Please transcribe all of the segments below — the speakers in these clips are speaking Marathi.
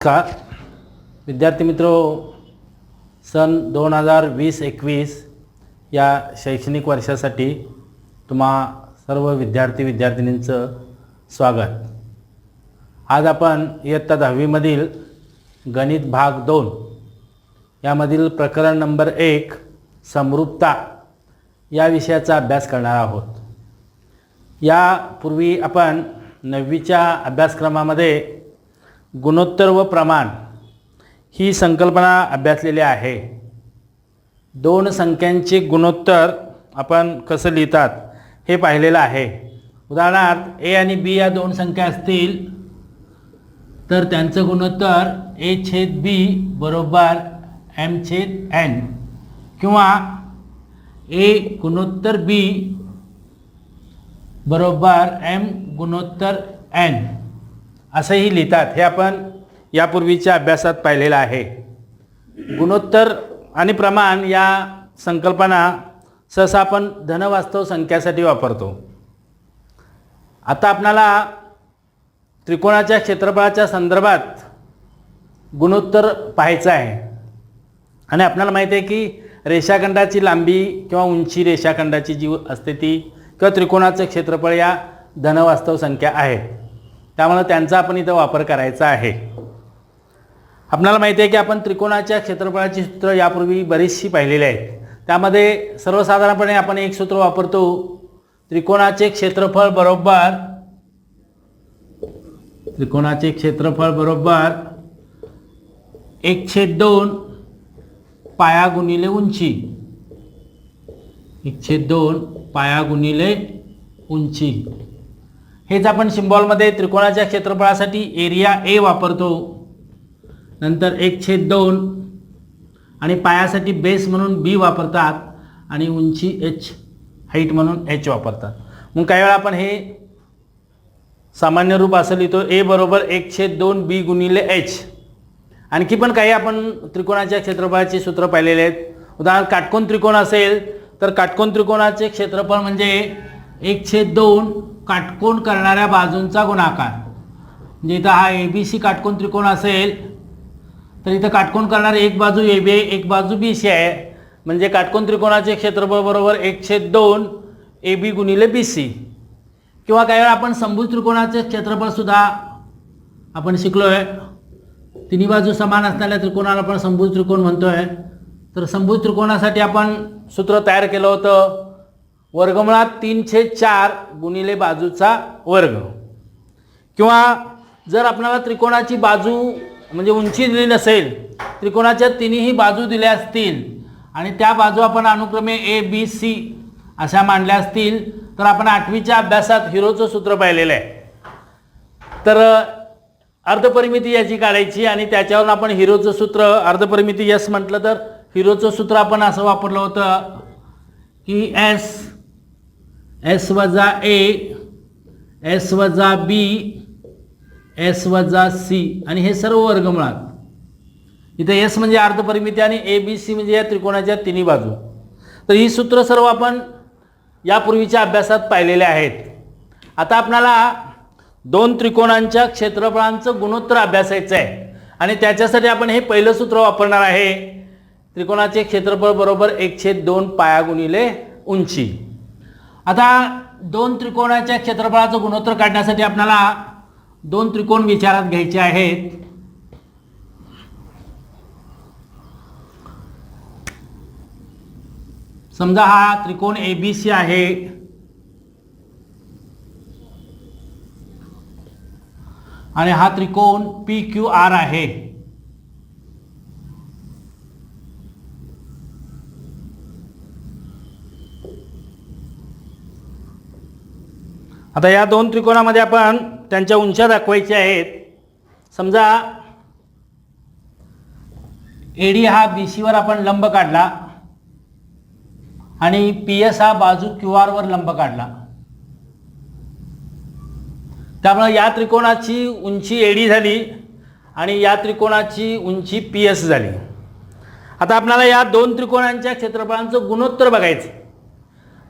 का विद्यार्थी मित्रो, सन 2020-21 या शैक्षणिक वर्षासाठी तुम्हा सर्व विद्यार्थींचं स्वागत। आज आपण इयत्ता 10वी मधील गणित भाग 2 यामधील प्रकरण नंबर 1 समरूपता या विषयाचा अभ्यास करणार आहोत। यापूर्वी आपण 9वीच्या अभ्यासक्रमामध्ये गुणोत्तर व प्रमाण ही संकल्पना अभ्यासलेली आहे। दोन संख्यांचे गुणोत्तर आपण कसं लिहितात हे पाहिलेलं आहे। उदाहरणार्थ a आणि b या दोन संख्या असतील तर त्यांचं गुणोत्तर a/b बरोबर m/n किंवा a गुणोत्तर b बरोबर m गुणोत्तर n असंही लिहितात। हे आपण यापूर्वीच्या अभ्यासात पाहिलेलं आहे। गुणोत्तर आणि प्रमाण या संकल्पना सहसा आपण धनवास्तव संख्यासाठी वापरतो। आता आपल्याला त्रिकोणाच्या क्षेत्रफळाच्या संदर्भात गुणोत्तर पाहायचं आहे आणि आपल्याला माहिती आहे की रेषाखंडाची लांबी किंवा उंची रेषाखंडाची जी असते ती किंवा त्रिकोणाचं क्षेत्रफळ या धनवास्तव संख्या आहेत, त्यामुळे त्यांचा आपण इथं वापर करायचा आहे। आपल्याला माहिती आहे की आपण त्रिकोणाच्या क्षेत्रफळाची सूत्र यापूर्वी बरीचशी पाहिलेली आहेत। त्यामध्ये सर्वसाधारणपणे आपण एक सूत्र वापरतो, त्रिकोणाचे क्षेत्रफळ बरोबर 1/2 पाया गुणिले उंची। 1/2 पाया गुणिले उंची हेच आपण सिम्बॉलमध्ये त्रिकोणाच्या क्षेत्रफळासाठी एरिया a वापरतो। नंतर 1/2 आणि पायासाठी बेस म्हणून b वापरतात आणि उंची h हाईट म्हणून h वापरतात। मग काही वेळा आपण हे सामान्य रूप असं लिहितो a बरोबर 1/2 b गुणिले h। आणखी पण काही आपण त्रिकोणाच्या क्षेत्रफळाची सूत्र पाहिलेले आहेत। उदाहरणार्थ काटकोन त्रिकोण असेल तर काटकोन त्रिकोणाचे क्षेत्रफळ म्हणजे 1/2 काटकोन करणाऱ्या बाजूंचा गुणाकार। म्हणजे इथं हा ABC काटकोन त्रिकोण असेल तर इथं काटकोन करणारी एक बाजू AB एक बाजू BC आहे, म्हणजे काटकोन त्रिकोणाचे क्षेत्रफळ बरोबर 1/2 AB गुणिले BC। किंवा काही वेळा आपण समभुज त्रिकोणाचे क्षेत्रफळ सुद्धा आपण शिकलोय। तिन्ही बाजू समान असणाऱ्या त्रिकोणाला आपण समभुज त्रिकोण म्हणतोय। तर समभुज त्रिकोणासाठी आपण सूत्र तयार केलं होतं, वर्गमुळात 3/4 गुणिले बाजूचा वर्ग। किंवा जर आपल्याला त्रिकोणाची बाजू म्हणजे उंची दिली नसेल, त्रिकोणाच्या तिन्ही बाजू दिल्या असतील आणि त्या बाजू आपण अनुक्रमे A B C अशा मांडल्या असतील तर आपण 8वीच्या अभ्यासात हिरोचं सूत्र पाहिलेलं आहे। तर अर्धपरिमिती याची काढायची आणि त्याच्यावरून आपण हिरोचं सूत्र अर्धपरिमिती S म्हटलं तर हिरोचं सूत्र आपण असं वापरलं होतं की S वजा A S वजा B S वजा C आणि हे सर्व वर्गमुळात। इथे S म्हणजे अर्धपरिमिती आणि A B C म्हणजे या त्रिकोणाच्या तिन्ही बाजू। तर ही सूत्र सर्व आपण यापूर्वीच्या अभ्यासात पाहिलेले आहेत। आता आपल्याला दोन त्रिकोणांच्या क्षेत्रफळांचं गुणोत्तर अभ्यासायचं आहे आणि त्याच्यासाठी आपण हे पहिलं सूत्र वापरणार आहे, त्रिकोणाचे क्षेत्रफळ बरोबर 1/2 पाया गुणिले उंची। आता दोन त्रिकोणाच्या क्षेत्रफळाचं गुणोत्तर काढण्यासाठी आपल्याला दोन त्रिकोण विचारात घ्यायचे आहेत। समजा हा त्रिकोण ABC आहे आणि हा त्रिकोण PQR आहे। आता या दोन त्रिकोणामध्ये आपण त्यांच्या उंच्या दाखवायच्या आहेत। समजा AD हा BC वर आपण लंब काढला आणि PS हा बाजू QR वर लंब काढला, त्यामुळे या त्रिकोणाची उंची AD झाली आणि या त्रिकोणाची उंची PS झाली। आता आपल्याला या दोन त्रिकोणांच्या क्षेत्रफळांचं गुणोत्तर बघायचं।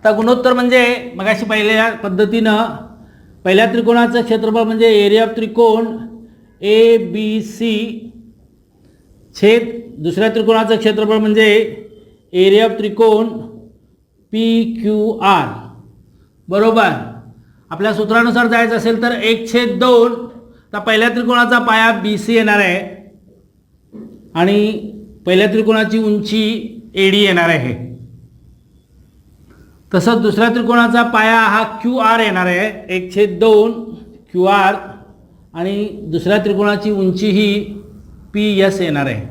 तर गुणोत्तर म्हणजे मगाशी पहिल्या पद्धतीनं पहिल्या त्रिकोणाचं क्षेत्रफळ म्हणजे एरिया ऑफ त्रिकोण ABC छेद दुसऱ्या त्रिकोणाचं क्षेत्रफळ म्हणजे एरिया ऑफ त्रिकोण PQR बरोबर. आपल्या सूत्रानुसार जायचं असेल तर 1/2 तर पहिल्या त्रिकोणाचा पाया BC येणार आहे आणि पहिल्या त्रिकोणाची उंची AD येणार आहे. तसंच दुसऱ्या त्रिकोणाचा पाया हा QR येणार आहे 1/2 QR आणि दुसऱ्या त्रिकोणाची उंची ही PS येणार आहे.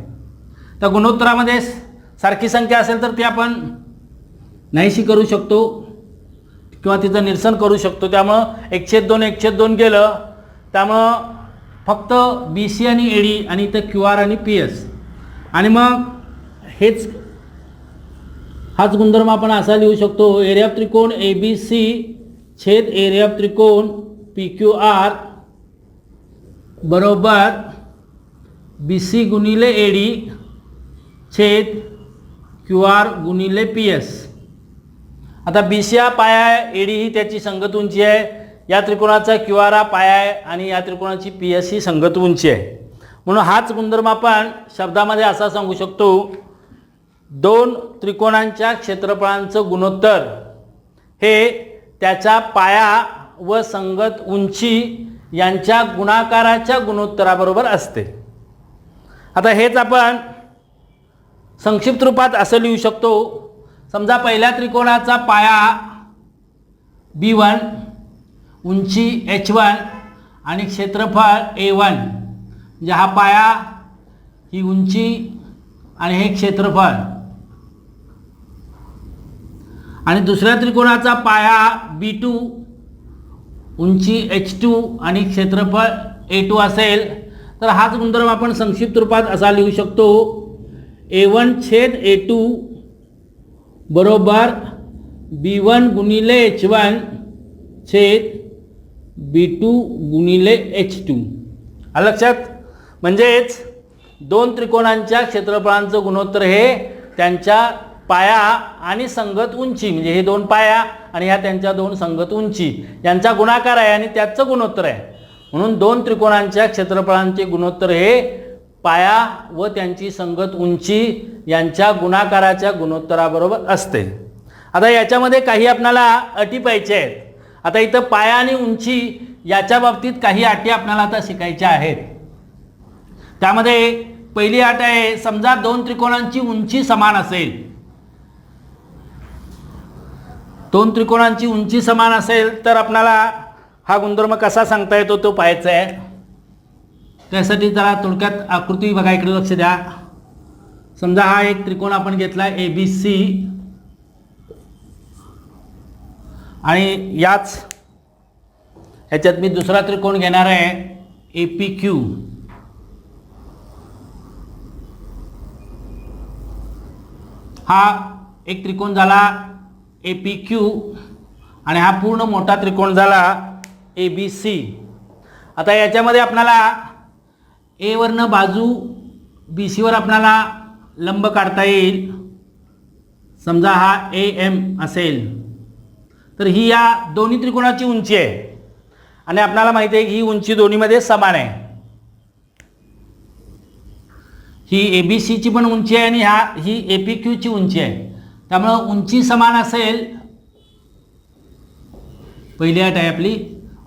तर गुणोत्तरामध्ये सारखी संख्या असेल तर ती आपण नाहीशी करू शकतो किंवा तिचं निरसन करू शकतो. त्यामुळं 1/2 गेलं, त्यामुळं फक्त BC आणि AD आणि इथं QR आणि PS आणि मग हाच गुणधर्म आपण असा लिहू शकतो एरिया ऑफ त्रिकोण ABC छेद एरिया ऑफ त्रिकोण PQR बरोबर BC गुणिले AD छेद QR गुणिले PS. आता BC हा पाया आहे, AD ही त्याची संगत उंची आहे, या त्रिकोणाचा QR हा पाया आहे आणि या त्रिकोणाची PS ही संगत उंची आहे. म्हणून हाच गुणधर्म आपण शब्दामध्ये असा सांगू शकतो दोन त्रिकोणांच्या क्षेत्रफळांचं गुणोत्तर हे त्याच्या पाया व संगत उंची यांच्या गुणाकाराच्या गुणोत्तराबरोबर असते. आता हेच आपण संक्षिप्त रूपात असं लिहू शकतो. समजा पहिल्या त्रिकोणाचा पाया B1 उंची H1 आणि क्षेत्रफळ A1 म्हणजे हा पाया ही उंची आणि हे क्षेत्रफळ आणि दुसऱ्या त्रिकोणाचा पाया B2 उंची H2 आणि क्षेत्रफळ A2 असेल तर हाच गुणधर्म आपण संक्षिप्त रूपात असा लिहू शकतो A1 छेद A2 बरोबर B1 गुणिले H1 छेद B2 गुणिले H2. आलं लक्षात. म्हणजेच दोन त्रिकोणांच्या क्षेत्रफळांचं गुणोत्तर हे त्यांच्या पाया आणि संगत उंची म्हणजे हे दोन पाया आणि ह्या त्यांच्या दोन संगत उंची यांचा गुणाकार आहे आणि त्याचं गुणोत्तर आहे. म्हणून दोन त्रिकोणांच्या क्षेत्रफळांचे गुणोत्तर हे पाया व त्यांची संगत उंची यांच्या गुणाकाराच्या गुणोत्तराबरोबर असते. आता याच्यामध्ये काही आपल्याला अटी पाहिजे आहेत. आता इथं पाया आणि उंची याच्या बाबतीत काही अटी आपल्याला आता शिकायच्या आहेत. त्यामध्ये पहिली अट आहे समजा दोन त्रिकोणांची उंची समान असेल, दोन त्रिकोणांची उंची समान असेल तर आपल्याला हा गुणधर्म कसा सांगता येतो तो पाहायचा आहे. त्यासाठी जरा थोडक्यात आकृती बघा, इकडे लक्ष द्या. समजा हा एक त्रिकोण आपण घेतला ABC आणि याच्यात मी दुसरा त्रिकोण घेणार आहे APQ. हा एक त्रिकोण झाला APQ आणि हा पूर्ण मोठा त्रिकोण झाला ABC. आता याच्यामध्ये आपल्याला A वरनं बाजू BC वर आपल्याला लंब काढता येईल. समजा हा AM असेल तर ही या दोन्ही त्रिकोणाची उंची आहे आणि आपल्याला माहिती आहे की ही उंची दोन्हीमध्ये समान आहे. ही ABC ची पण उंची आहे आणि ही APQ ची उंची आहे. त्यामुळं उंची समान असेल, पहिली अट आहे आपली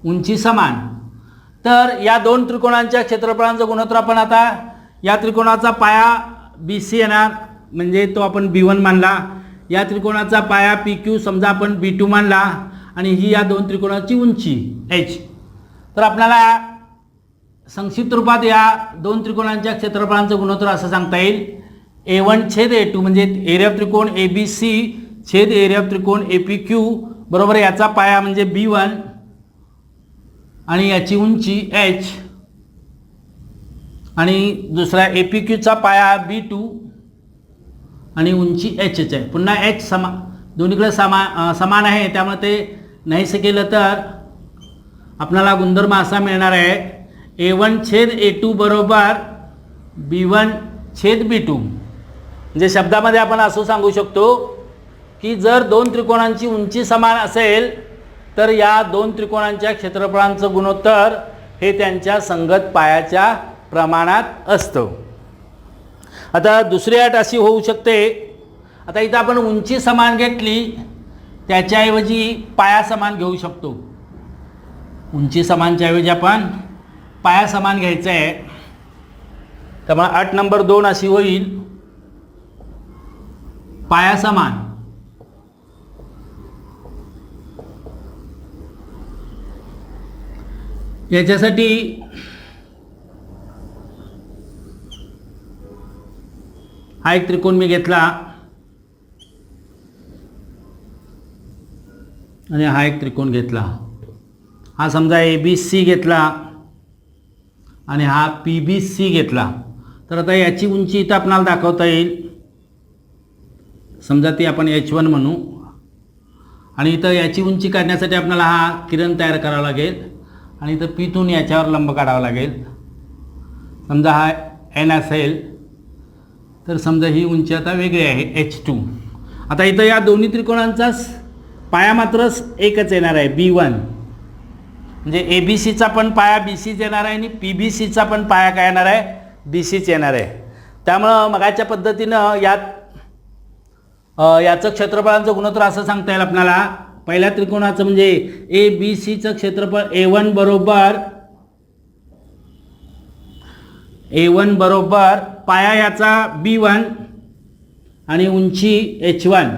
उंची समान. तर या दोन त्रिकोणांच्या क्षेत्रफळांचं गुणोत्तर आपण आता या त्रिकोणाचा पाया BC येणार म्हणजे तो आपण B1 मानला, या त्रिकोणाचा पाया PQ समजा आपण B2 मानला आणि ही या दोन त्रिकोणाची उंची H. तर आपल्याला संक्षिप्त रूपात या दोन त्रिकोणांच्या क्षेत्रफळांचं गुणोत्तर असं सांगता येईल A1 छेद A2 म्हणजे एरिया ऑफ त्रिकोण ABC छेद एरिया ऑफ त्रिकोण APQ बरोबर याचा पाया म्हणजे B1 आणि याची उंची H आणि दुसरा APQचा पाया B2 आणि उंची H आहे. पुन्हा H दोन्हीकडे समान आहे त्यामुळे ते नाहीसे केलं तर आपल्याला गुणधर्म असा मिळणार आहे A1 छेद A2 बरोबर B1 छेद B2. म्हणजे शब्दामध्ये आपण असं सांगू शकतो की जर दोन त्रिकोणांची उंची समान असेल तर या दोन त्रिकोणांच्या क्षेत्रफळांचं गुणोत्तर हे त्यांच्या संगत पायाच्या प्रमाणात असतं. आता दुसरी अट अशी होऊ शकते, आता इथं आपण उंची समान घेतली त्याच्याऐवजी पाया समान घेऊ शकतो. उंची समानच्या ऐवजी आपण पाया समान घ्यायचं आहे. त्यामुळे अट नंबर 2 अशी होईल, पाया समान. याच्यासाठी हा एक त्रिकोण मी घेतला आणि हा एक त्रिकोण घेतला. हा समजा ABC घेतला आणि हा PBC घेतला. तर आता याची उंची इथं आपल्याला दाखवता येईल. समजा ती आपण H1 म्हणू आणि इथं याची उंची काढण्यासाठी आपल्याला हा किरण तयार करावा लागेल आणि इथं Pतून याच्यावर लंब काढावा लागेल. समजा हा N असेल तर समजा ही उंची आता वेगळी आहे H2. आता इथं या दोन्ही त्रिकोणांचा पाया मात्र एकच येणार आहे B1. म्हणजे ABCचा पण पाया BCच येणार आहे आणि PBCचा पण पाया काय येणार आहे BCच येणार आहे. त्यामुळं मगाच्या पद्धतीनं याचं क्षेत्रफळांचं गुणोत्तर असं सांगता येईल आपल्याला. पहिल्या त्रिकोणाचं म्हणजे ABCचं क्षेत्रफळ A1 बरोबर पाया याचा B1 आणि उंची H1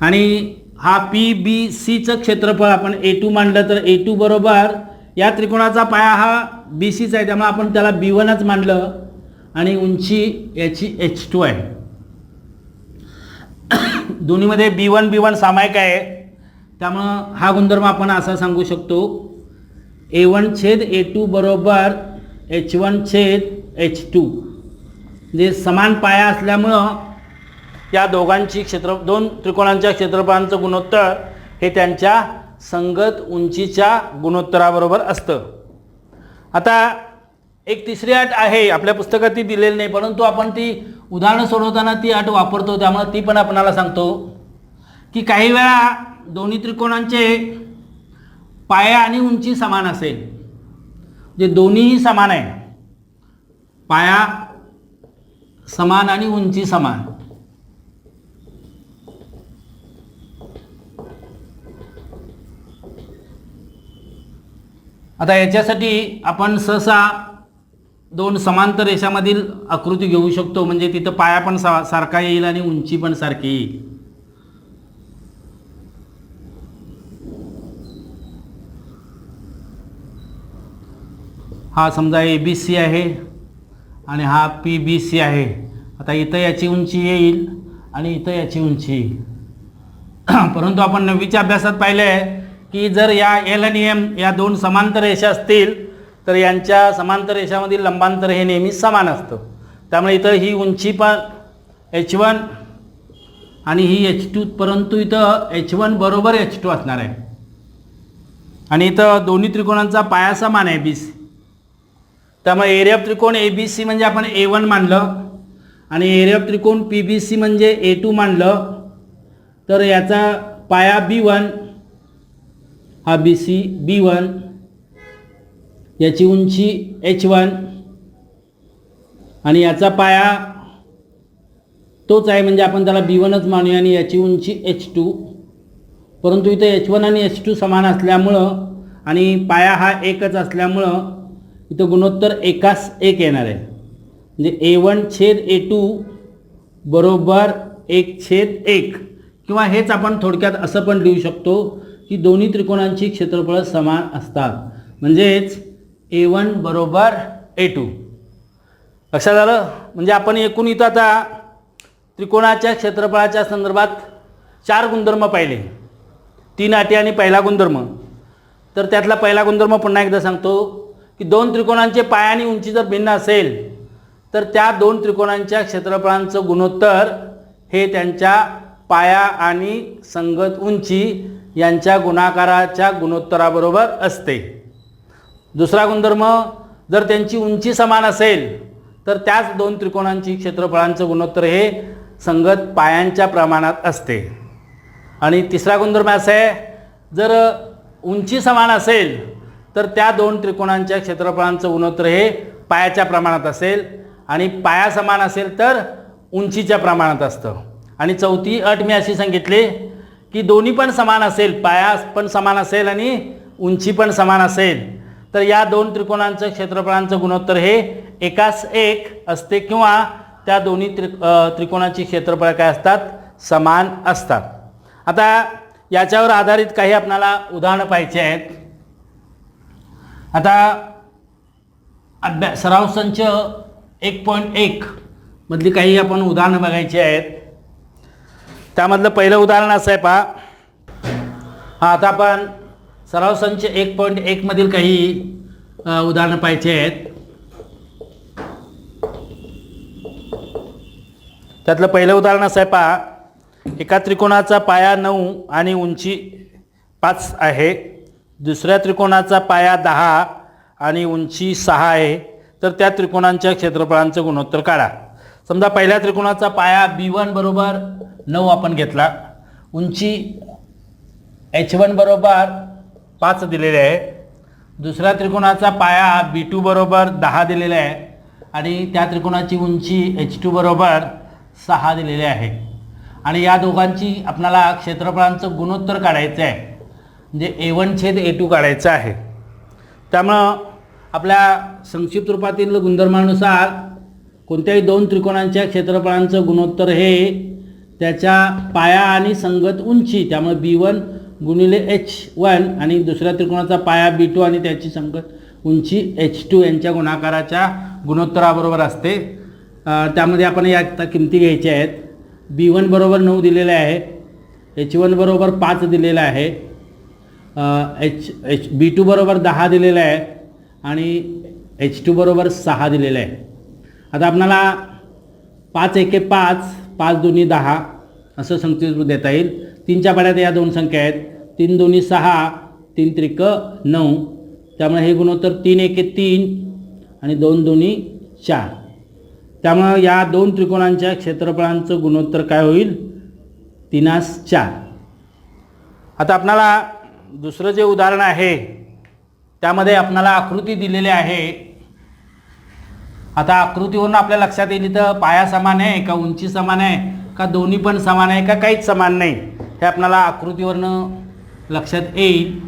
आणि हा PBCचं क्षेत्रफळ आपण A2 मानलं तर A2 बरोबर या त्रिकोणाचा पाया हा BCचा आहे त्यामुळे आपण त्याला B1च मानलं आणि उंची याची H2 आहे. दोन्हीमध्ये B1 सामायिक आहे त्यामुळं हा गुणधर्म आपण असा सांगू शकतो, A1/A2 बरोबर H1/H2. म्हणजे समान पाया असल्यामुळं या दोन त्रिकोणांच्या क्षेत्रफळांचं गुणोत्तर हे त्यांच्या संगत उंचीच्या गुणोत्तराबरोबर असतं. आता एक तिसरी अट आहे, आपल्या पुस्तकात ती दिलेली नाही परंतु आपण ती उदाहरणं सोडवताना ती अट वापरतो त्यामुळे ती पण आपणाला सांगतो की काही वेळा दोन्ही त्रिकोणांचे पाया आणि उंची समान असेल, जे दोन्हीही समान आहे, पाया समान आणि उंची समान. आता याच्यासाठी आपण सहसा दोन समांतर रेषामधील आकृती घेऊ शकतो, म्हणजे तिथं पाया पण सारखा येईल आणि उंची पण सारखी येईल. हा समजा ABC आहे आणि हा PBC आहे. आता इथं याची उंची येईल आणि इथं याची उंची येईल. परंतु आपण 9वीच्या अभ्यासात पाहिलं आहे की जर या L आणि M या दोन समांतर रेषा असतील तर यांच्या समांतर रेषामधील लंबांतर हे नेहमी समान असतं. त्यामुळे इथं ही उंची पण H1 आणि ही H2, परंतु इथं H1 बरोबर H2 असणार आहे आणि इथं दोन्ही त्रिकोणांचा पाया समान आहे BC. त्यामुळे एरिया ऑफ त्रिकोण ABC म्हणजे आपण A1 मानलं आणि एरिया ऑफ त्रिकोण PBC म्हणजे A2 मानलं तर याचा पाया B1, हा BC B1, याची उंची H1 आणि याचा पाया तोच आहे म्हणजे आपण त्याला B1च मानूया आणि याची उंची H2. परंतु इथं H1 आणि H2 समान असल्यामुळं आणि पाया हा एकच असल्यामुळं इथं गुणोत्तर 1:1 येणार आहे. म्हणजे A1/A2 बरोबर 1/1 किंवा हेच आपण थोडक्यात असं पण लिहू शकतो की दोन्ही त्रिकोणांची क्षेत्रफळ समान असतात, म्हणजेच A1 बरोबर A2. लक्षात आलं? म्हणजे आपण एकूण इथं आता त्रिकोणाच्या क्षेत्रफळाच्या संदर्भात 4 गुणधर्म पाहिले, 3 अटी आणि पहिला गुणधर्म. तर त्यातला पहिला गुणधर्म पुन्हा एकदा सांगतो की दोन त्रिकोणांचे पाया आणि उंची जर भिन्न असेल तर त्या दोन त्रिकोणांच्या क्षेत्रफळांचं गुणोत्तर हे त्यांच्या पाया आणि संगत उंची यांच्या गुणाकाराच्या गुणोत्तराबरोबर असते. दुसरा गुणधर्म, जर त्यांची उंची समान असेल तर त्याच दोन त्रिकोणांची क्षेत्रफळांचं गुणोत्तर हे संगत पायांच्या प्रमाणात असते. आणि तिसरा गुणधर्म असा आहे, जर उंची समान असेल तर त्या दोन त्रिकोणांच्या क्षेत्रफळांचं गुणोत्तर हे पायाच्या प्रमाणात असेल आणि पाया समान असेल तर उंचीच्या प्रमाणात असतं. आणि चौथी अट मी अशी सांगितली की दोन्ही पण समान असेल, पाया पण समान असेल आणि उंची पण समान असेल तर या दोन त्रिकोणांचं क्षेत्रफळांचं गुणोत्तर हे एकास एक असते किंवा त्या दोन्ही त्रिकोणाची क्षेत्रफळ काय असतात, समान असतात. आता याच्यावर आधारित काही आपल्याला उदाहरणं पाहिजे आहेत. आता सराव संच 1.1 मधली काही आपण उदाहरणं बघायची आहेत. त्यामधलं पहिलं उदाहरण असं आहे पहा. आता आपण सराव संच 1.1 मधील काही उदाहरणं पाहिजे आहेत. त्यातलं पहिलं उदाहरण असं आहे पहा. एका त्रिकोणाचा पाया 9 आणि उंची 5 आहे. दुसऱ्या त्रिकोणाचा पाया 10 आणि उंची 6 आहे. तर त्या त्रिकोणांच्या क्षेत्रफळांचं गुणोत्तर काढा. समजा पहिल्या त्रिकोणाचा पाया B1 बरोबर 9 आपण घेतला, उंची H1 बरोबर 5 दिलेले आहे. दुसऱ्या त्रिकोणाचा पाया B2 बरोबर 10 दिलेला आहे आणि त्या त्रिकोणाची उंची H2 बरोबर 6 दिलेले आहे. आणि या दोघांची आपल्याला क्षेत्रफळांचं गुणोत्तर काढायचं आहे, म्हणजे A1/A2 काढायचं आहे. त्यामुळं आपल्या संक्षिप्त रूपातील गुणधर्मानुसार कोणत्याही दोन त्रिकोणांच्या क्षेत्रफळांचं गुणोत्तर हे त्याच्या पाया आणि संगत उंची, त्यामुळे B1 गुणिले H1 आणि दुसऱ्या त्रिकोणाचा पाया B2 आणि त्याची संगत उंची H2 यांच्या गुणाकाराच्या गुणोत्तराबरोबर असते. त्यामध्ये आपण या किमती घ्यायच्या आहेत. B1 बरोबर 9 दिलेले आहे, H1 बरोबर 5 दिलेलं आहे, B2 बरोबर 10 दिलेलं आहे आणि H2 बरोबर 6 दिलेलं आहे. आता आपल्याला 5 एके 5, 5 दोन्ही 10 असं संख्येत देता येईल. 3च्या पाड्यात या दोन संख्या आहेत, 3 दोन्ही 6, 3 त्रिक 9. त्यामुळे हे गुणोत्तर 3 एके 3 आणि 2 दोन्ही 4. त्यामुळे या दोन त्रिकोणांच्या क्षेत्रफळांचं गुणोत्तर काय होईल, 3/4. आता आपल्याला दुसरं जे उदाहरण आहे त्यामध्ये आपल्याला आकृती दिलेली आहे. आता आकृतीवरून आपल्या लक्षात येईल इथं पाया समान आहे का उंची समान आहे का दोन्ही पण समान आहे का काहीच समान नाही, हे आपल्याला आकृतीवरून लक्षात येईल.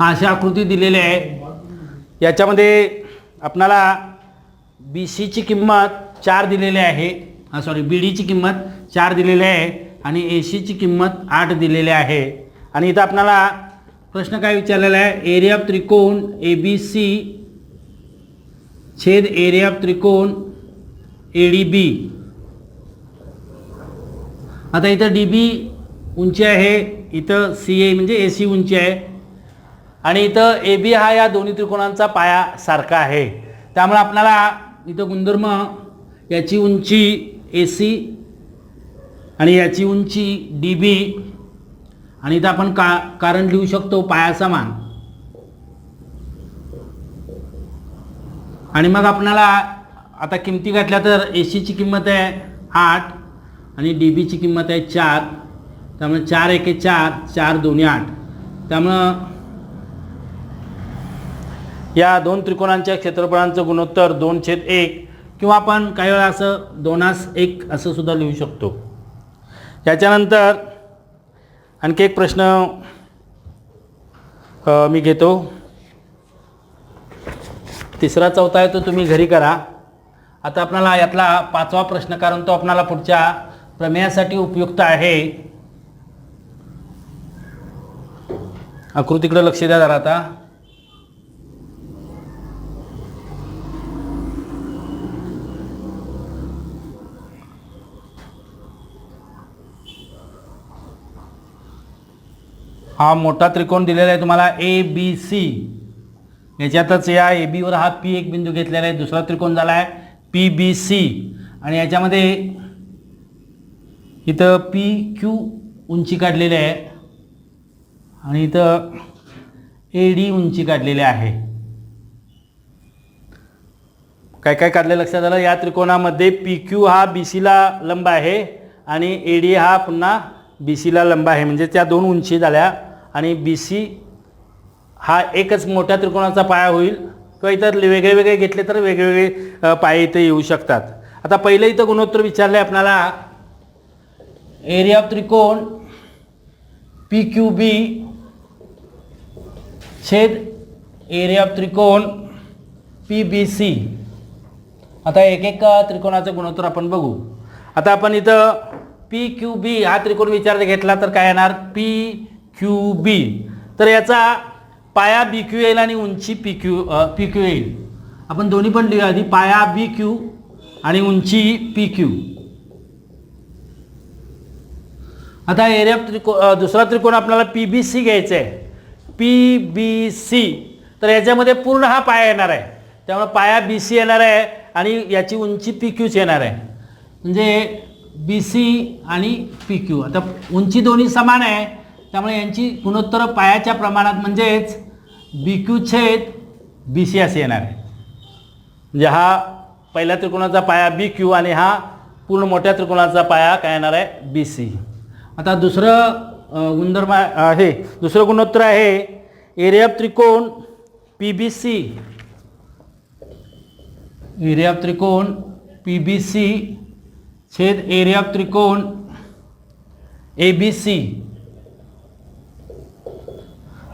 अशी आकृती दिलेली आहे. याच्यामध्ये आपल्याला BCची किंमत 4 दिलेली आहे, BDची किंमत 4 दिलेली आहे आणि ACची किंमत 8 दिलेली आहे. आणि इथं आपल्याला प्रश्न काय विचारलेला आहे, एरिया ऑफ त्रिकोण ABC छेद एरिया ऑफ त्रिकोण ADB. आता इथं DB उंची आहे, इथं CA म्हणजे AC उंची आहे आणि इथं AB हा या दोन्ही त्रिकोणांचा पाया सारखा आहे. त्यामुळे आपल्याला इथं गुणधर्म याची उंची AC आणि याची उंची DB आणि इथं आपण कारण लिहू शकतो पाया समान. आणि मग आपल्याला आता किमती घातल्या तर ACची किंमत आहे 8 आणि DBची किंमत आहे 4. त्यामुळे 4 एके 4, 4 दोन्ही 8. त्यामुळं या दोन त्रिकोणांच्या क्षेत्रफळांचं गुणोत्तर 2/1 किंवा आपण काही वेळा असं 2/1 असं सुद्धा लिहू शकतो. याच्यानंतर आणखी एक प्रश्न मी घेतो. तिसरा चौथा आहे तो तुम्ही घरी करा. आता आपल्याला यातला 5वा प्रश्न, कारण तो आपल्याला पुढच्या प्रमेयासाठी उपयुक्त आहे. आकृतीकडे लक्ष द्या जरा. आता हा मोठा त्रिकोण दिलेला आहे तुम्हाला ABC. याच्यातच या AB वर हा P1 बिंदू घेतलेला आहे. दुसरा त्रिकोण झाला आहे PBC आणि याच्यामध्ये इथं PQ उंची काढलेली आहे आणि इथं AD उंची काढलेली आहे. काय काय काढले लक्षात आलं. या त्रिकोणामध्ये पी क्यू हा बी सीला लंब आहे आणि ए डी हा पुन्हा बी सीला लंब आहे, म्हणजे त्या दोन उंची झाल्या आणि बी सी हा एकच मोठ्या त्रिकोणाचा पाया होईल किंवा इतर वेगळे वेगळे घेतले तर वेगवेगळे पाये इथे येऊ शकतात. आता पहिलं इथं गुणोत्तर विचारले आपल्याला. एरिया ऑफ त्रिकोण पी क्यू बी छेद एरिया ऑफ त्रिकोण पी बी सी. आता एक एक त्रिकोणाचं गुणोत्तर आपण बघू. आता आपण इथं पी क्यू बी हा त्रिकोण विचारात घेतला तर काय येणार, पी क्यू बी. तर याचा पाया बी क्यू येईल आणि उंची पी क्यू येईल. आपण दोन्ही पण लिहूया आधी. पाया बी क्यू आणि उंची पी क्यू. आता एरिया दुसरा त्रिकोण आपल्याला पी बी सी घ्यायचा आहे. P B C. तर याच्यामध्ये पूर्ण हा पाया येणार आहे, त्यामुळे पाया बी सी येणार आहे आणि याची उंची पी क्यूच येणार आहे. म्हणजे बी सी आणि पी क्यू. आता उंची दोन्ही समान आहे, त्यामुळे यांची गुणोत्तर पायाच्या प्रमाणात म्हणजेच बी क्यू छेद बी सी असे येणार आहे. म्हणजे हा पहिल्या त्रिकोणाचा पाया बी क्यू आणि हा पूर्ण मोठ्या त्रिकोणाचा पाया काय येणार आहे, बी सी. आता दुसरं गुणधर्म आहे, दुसरं गुणोत्तर आहे एरिया ऑफ त्रिकोण P B C. Area of त्रिकोण पी बी सी छेद एरिया ऑफ त्रिकोण ए बी सी.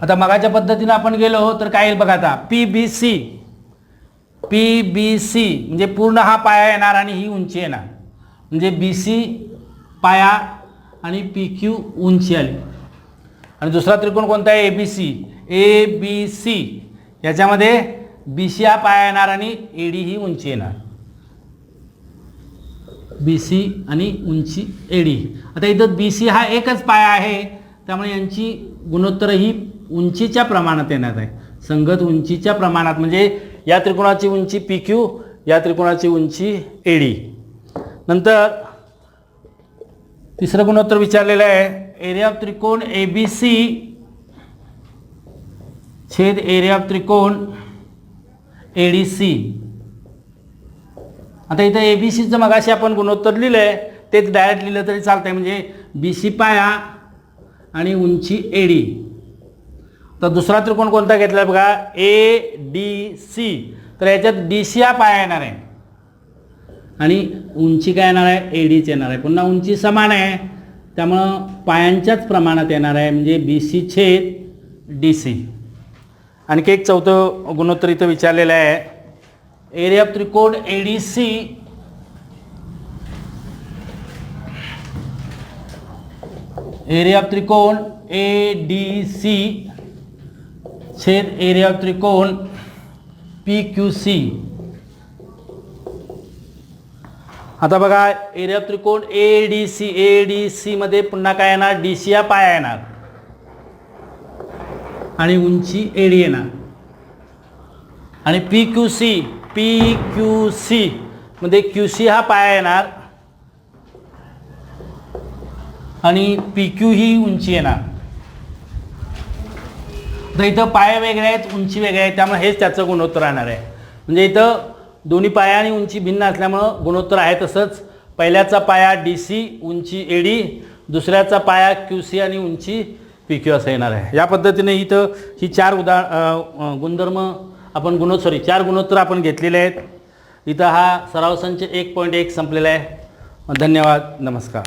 आता मगाच्या पद्धतीने आपण गेलो तर काय येईल बघा. आता P B C. P B C म्हणजे पूर्ण हा पाया येणार आणि ही उंची येणार, म्हणजे बी सी पाया आणि पी क्यू उंची आली. आणि दुसरा त्रिकोण कोणता आहे, A B C. A B C याच्यामध्ये बी सी हा पाया येणार आणि ए डी ही उंची येणार. बी सी आणि उंची ए डी. आता इथं बी सी हा एकच पाया आहे, त्यामुळे यांची गुणोत्तर ही उंचीच्या प्रमाणात येणार आहे, संगत उंचीच्या प्रमाणात. म्हणजे या त्रिकोणाची उंची पी क्यू, या त्रिकोणाची उंची ए डी. नंतर तिसरं गुणोत्तर विचारलेलं आहे एरिया ऑफ त्रिकोण ए बी सी छेद एरिया ऑफ त्रिकोण ए डी सी. आता इथं ए बी सीचं मगाशी आपण गुणोत्तर लिहिलं आहे, तेच डायरेक्ट लिहिलं तरी चालतं आहे. म्हणजे बी सी पाया आणि उंची ए डी. तर दुसरा त्रिकोण कोणता घेतला बघा, ए डी सी. तर याच्यात डी सी हा पाया येणार आहे आणि उंची काय येणार आहे, ए डीच येणार आहे. पुन्हा उंची समान आहे, त्यामुळं पायांच्याच प्रमाणात येणार आहे, म्हणजे बी सी छेद डी सी. आणखी एक चौथं गुणोत्तर इथं विचारलेलं आहे. एरिया ऑफ त्रिकोण A D C area of त्रिकोण ए डी सी छेद एरिया ऑफ त्रिकोण पी क्यू सी. आता बघा एरिया ऑफ त्रिकोण A D C. A D C मध्ये पुन्हा काय येणार, डी सी हा पाया येणार आणि उंची ए डी येणार. आणि P Q C. P Q C मध्ये क्यू सी हा पाया येणार आणि पी क्यू ही उंची येणार. तर इथं पाया वेगळे आहेत, उंची वेगळे आहेत, त्यामुळे हेच त्याचं गुणोत्तर राहणार आहे. म्हणजे इथं दोन्ही पाया आणि उंची भिन्न असल्यामुळं गुणोत्तर आहे तसंच. पहिल्याचा पाया डी सी, उंची ए डी. दुसऱ्याचा पाया क्यू सी आणि उंची पी क्यू असं येणार आहे. या पद्धतीने इथं ही चार गुणधर्म आपण चार गुणोत्तर आपण घेतलेले आहेत. इथं हा सराव संच 1.1 संपलेला आहे. धन्यवाद. नमस्कार.